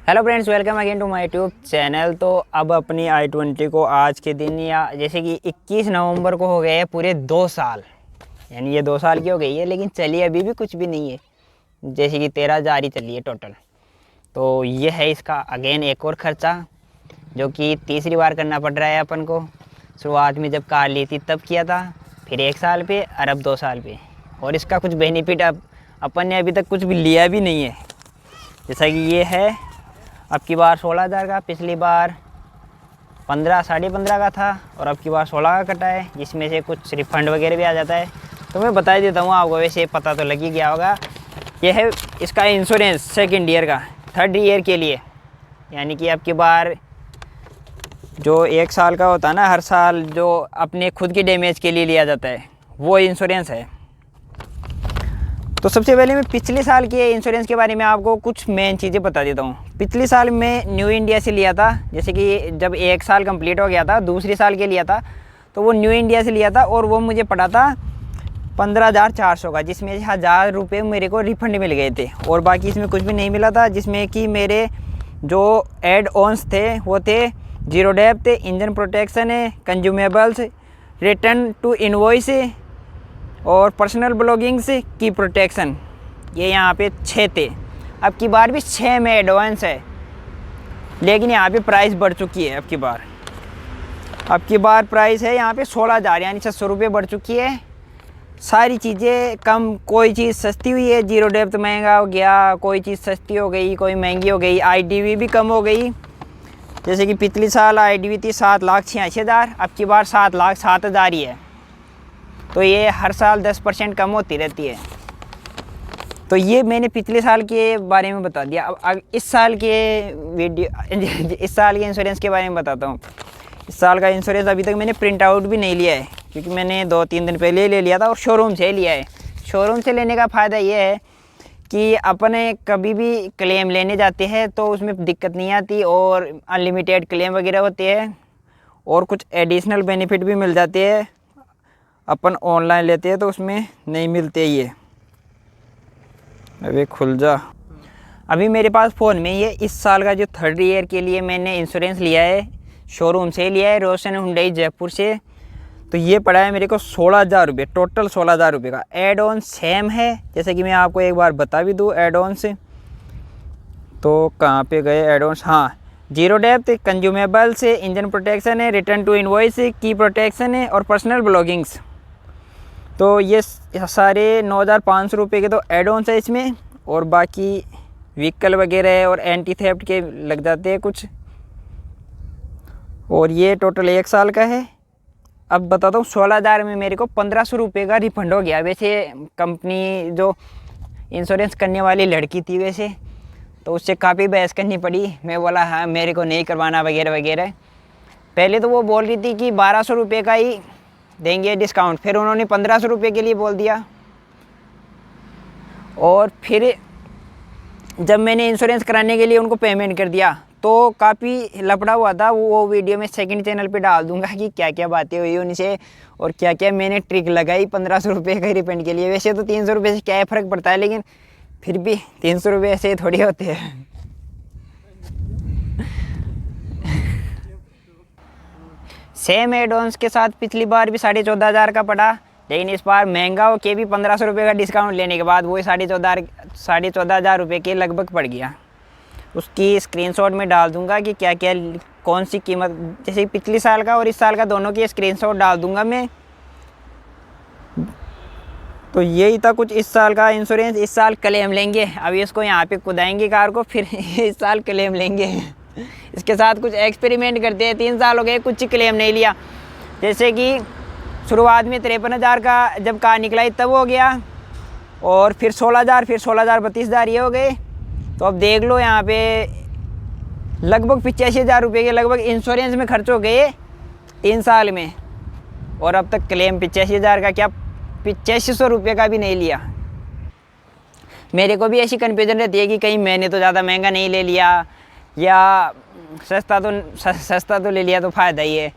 Hello friends, welcome again to my YouTube channel. तो अब अपनी i20 को आज के दिन या जैसे कि 21 नवंबर को हो गए हैं पूरे 2 साल, यानी ये 2 साल की हो गई है, लेकिन चली अभी भी कुछ भी नहीं है। जैसे कि 13 जारी चली है टोटल। तो ये है इसका अगेन एक और ख़र्चा जो कि तीसरी बार करना पड़ रहा है अपन को। शुरुआत में जब कार ली थी तब किया था, फिर 1 साल पे और अब 2 साल पे। और इसका कुछ बेनिफिट अब अपन ने अभी तक कुछ भी लिया भी नहीं है। जैसा कि ये है, अब की बार 16,000 का, पिछली बार 15 साढ़े 15 का था और अब की बार 16 का कटा है, जिसमें से कुछ रिफ़ंड वगैरह भी आ जाता है। तो मैं बता देता हूँ आपको, वैसे पता तो लग ही गया होगा। यह है इसका इंश्योरेंस सेकंड ईयर का, थर्ड ईयर के लिए, यानी कि अब की बार जो 1 साल का होता है ना, हर साल जो अपने खुद की डैमेज के लिए लिया जाता है, वो इंश्योरेंस है। तो सबसे पहले मैं पिछले साल के इंश्योरेंस के बारे में आपको कुछ मेन चीज़ें बता देता हूँ। पिछले साल मैं न्यू इंडिया से लिया था, जैसे कि जब 1 साल कंप्लीट हो गया था, दूसरे साल के लिया था, तो वो न्यू इंडिया से लिया था और वो मुझे पड़ा था 15,400 का, जिसमें 1,000 रुपये मेरे को रिफंड मिल गए थे और बाकी इसमें कुछ भी नहीं मिला था। जिसमें कि मेरे जो एड ऑन्स थे वो थे जीरो डेप्थ, इंजन प्रोटेक्शन है, कंज्यूमेबल्स, रिटर्न टू इनवॉइस और पर्सनल ब्लॉगिंग्स की प्रोटेक्शन। ये यहाँ पे 6 थे। अब की बार भी 6 में एडवांस है, लेकिन यहाँ पे प्राइस बढ़ चुकी है। अब की बार प्राइस है यहाँ पे 16,000, यानी 600 रुपये बढ़ चुकी है। सारी चीज़ें कम, कोई चीज़ सस्ती हुई है, जीरो डेप्थ महंगा हो गया, कोई चीज़ सस्ती हो गई, कोई महंगी हो गई। IDV भी कम हो गई। जैसे कि पिछले साल IDV थी 7,86,000, अब की बार 7,07,000 ही है। तो ये हर साल 10% कम होती रहती है। तो ये मैंने पिछले साल के बारे में बता दिया। अब इस साल के इस साल के इंश्योरेंस के बारे में बताता हूँ। इस साल का इंश्योरेंस अभी तक मैंने प्रिंट आउट भी नहीं लिया है, क्योंकि मैंने 2-3 दिन पहले ले लिया था और शोरूम से लिया है। शोरूम से लेने का फ़ायदा ये है कि अपने कभी भी क्लेम लेने जाते हैं तो उसमें दिक्कत नहीं आती और अनलिमिटेड क्लेम वगैरह होते हैं और कुछ एडिशनल बेनिफिट भी मिल जाते हैं। अपन ऑनलाइन लेते हैं तो उसमें नहीं मिलते ये। अबे खुल जा। अभी मेरे पास फ़ोन में ये इस साल का जो थर्ड ईयर के लिए मैंने इंश्योरेंस लिया है, शोरूम से लिया है, रोशन हुंडई जयपुर से। तो ये पड़ा है मेरे को 16,000 रुपये, टोटल 16,000 रुपये का। एड ऑन सेम है, जैसे कि मैं आपको एक बार बता भी दूँ एड ऑन से। तो कहाँ पे गए एड ऑन्स? हाँ, जीरो डेप्थ, कंज्यूमेबल से, इंजन प्रोटेक्शन है, रिटर्न टू इनवॉइस, की प्रोटेक्शन है और पर्सनल ब्लॉगिंग्स। तो ये सारे 9,500 रुपये के तो एड ऑन्स है इसमें, और बाकी व्हीकल वगैरह है और एंटी थेफ्ट के लग जाते हैं कुछ। और ये टोटल 1 साल का है। अब बताता हूँ, 16,000 में मेरे को 1,500 रुपये का रिफंड हो गया। वैसे कंपनी जो इंश्योरेंस करने वाली लड़की थी, वैसे तो उससे काफ़ी बहस करनी पड़ी। मैं बोला हाँ मेरे को नहीं करवाना वगैरह वगैरह। पहले तो वो बोल रही थी कि 1,200 रुपये का ही देंगे डिस्काउंट, फिर उन्होंने 1,500 रुपये के लिए बोल दिया। और फिर जब मैंने इंश्योरेंस कराने के लिए उनको पेमेंट कर दिया तो काफ़ी लफड़ा हुआ था। वो वीडियो मैं सेकंड चैनल पे डाल दूंगा कि क्या क्या बातें हुई उनसे और क्या क्या मैंने ट्रिक लगाई 1,500 रुपये का रिफंड के लिए। वैसे तो 300 रुपये से क्या फ़र्क पड़ता है, लेकिन फिर भी 300 रुपये ऐसे थोड़ी होते हैं। सेम एड ऑन्स के साथ पिछली बार भी 14,500 का पड़ा, लेकिन इस बार महंगा हो के भी 1,500 रुपये का डिस्काउंट लेने के बाद वही 14,500 रुपये के लगभग पड़ गया। उसकी स्क्रीनशॉट में डाल दूंगा कि क्या क्या कौन सी कीमत, जैसे पिछले साल का और इस साल का दोनों की स्क्रीनशॉट डाल दूंगा मैं। तो यही था कुछ इस साल का इंश्योरेंस। इस साल क्लेम लेंगे, अभी इसको यहाँ पे कुदाएंगे कार को, फिर इस साल क्लेम लेंगे। इसके साथ कुछ एक्सपेरिमेंट करते हैं। 3 साल हो गए, कुछ क्लेम नहीं लिया। जैसे कि शुरुआत में 53,000 का जब कार निकलाई तब हो गया, और फिर 16,000, फिर 16,000, 32,000 ये हो गए। तो अब देख लो यहाँ पे लगभग 85,000 रुपये के लगभग इंश्योरेंस में खर्च हो गए 3 साल में, और अब तक क्लेम 85,000 का क्या 8500 रुपये का भी नहीं लिया। मेरे को भी ऐसी कन्फ्यूजन रहती है कि कहीं मैंने तो ज़्यादा महंगा नहीं ले लिया, या सस्ता तो ले लिया तो फ़ायदा ही है।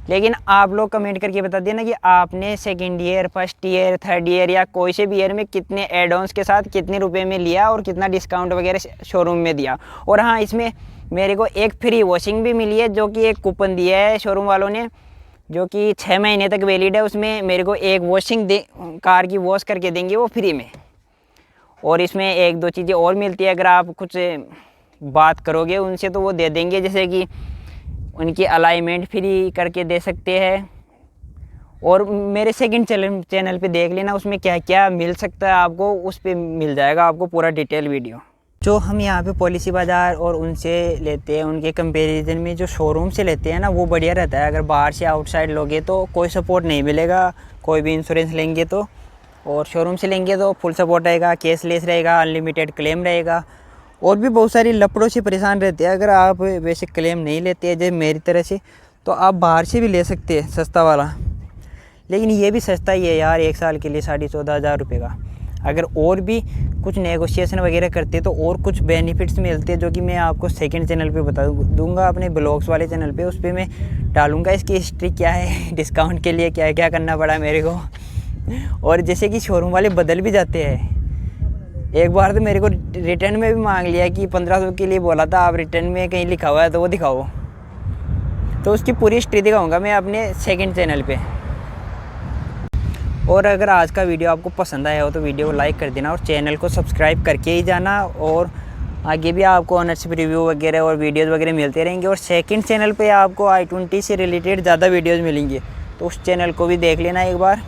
लेकिन आप लोग कमेंट करके बता देना कि आपने second year, first year, third year या कोई से भी ईयर में कितने एड ऑन्स के साथ कितने रुपए में लिया और कितना डिस्काउंट वगैरह शोरूम में दिया। और हाँ, इसमें मेरे को एक फ्री वॉशिंग भी मिली है, जो कि एक कूपन दिया है शोरूम वालों ने, जो कि 6 महीने तक वैलिड है। उसमें मेरे को एक वॉशिंग कार की वॉश करके देंगे वो फ्री में। और इसमें एक दो चीज़ें और मिलती है, अगर आप कुछ बात करोगे उनसे तो वो दे देंगे, जैसे कि उनकी अलाइनमेंट फ्री करके दे सकते हैं। और मेरे सेकंड चैनल पे देख लेना, उसमें क्या क्या मिल सकता है आपको, उस पर मिल जाएगा आपको पूरा डिटेल वीडियो। जो हम यहाँ पे पॉलिसी बाज़ार और उनसे लेते हैं, उनके कंपैरिजन में जो शोरूम से लेते हैं ना, वो बढ़िया रहता है। अगर बाहर से आउटसाइड लोगे तो कोई सपोर्ट नहीं मिलेगा, कोई भी इंश्योरेंस लेंगे तो। और शोरूम से लेंगे तो फुल सपोर्ट रहेगा, केसलेस रहेगा, अनलिमिटेड क्लेम रहेगा। और भी बहुत सारी लपड़ों से परेशान रहते हैं। अगर आप वैसे क्लेम नहीं लेते हैं जैसे मेरी तरह से, तो आप बाहर से भी ले सकते हैं सस्ता वाला। लेकिन ये भी सस्ता ही है यार, 1 साल के लिए 14,500 रुपये का। अगर और भी कुछ नेगोशिएशन वगैरह करते तो और कुछ बेनिफिट्स मिलते हैं, जो कि मैं आपको सेकंड चैनल पे बता दूंगा, अपने ब्लॉग्स वाले चैनल पे। उस पर मैं डालूंगा इसकी हिस्ट्री क्या है, डिस्काउंट के लिए क्या क्या करना पड़ा मेरे को। और जैसे कि शोरूम वाले बदल भी जाते हैं। एक बार तो मेरे को रिटर्न में भी मांग लिया कि 1500 के लिए बोला था, आप रिटर्न में कहीं लिखा हुआ है तो वो दिखाओ। तो उसकी पूरी हिस्ट्री दिखाऊँगा मैं अपने सेकेंड चैनल पर। और अगर आज का वीडियो आपको पसंद आया हो तो वीडियो को लाइक कर देना और चैनल को सब्सक्राइब करके ही जाना। और आगे भी आपको ऑनरशिप रिव्यू वगैरह और वीडियोस वगैरह मिलते रहेंगे। और सेकंड चैनल पे आपको i20 से रिलेटेड ज़्यादा वीडियोस मिलेंगे, तो उस चैनल को भी देख लेना एक बार।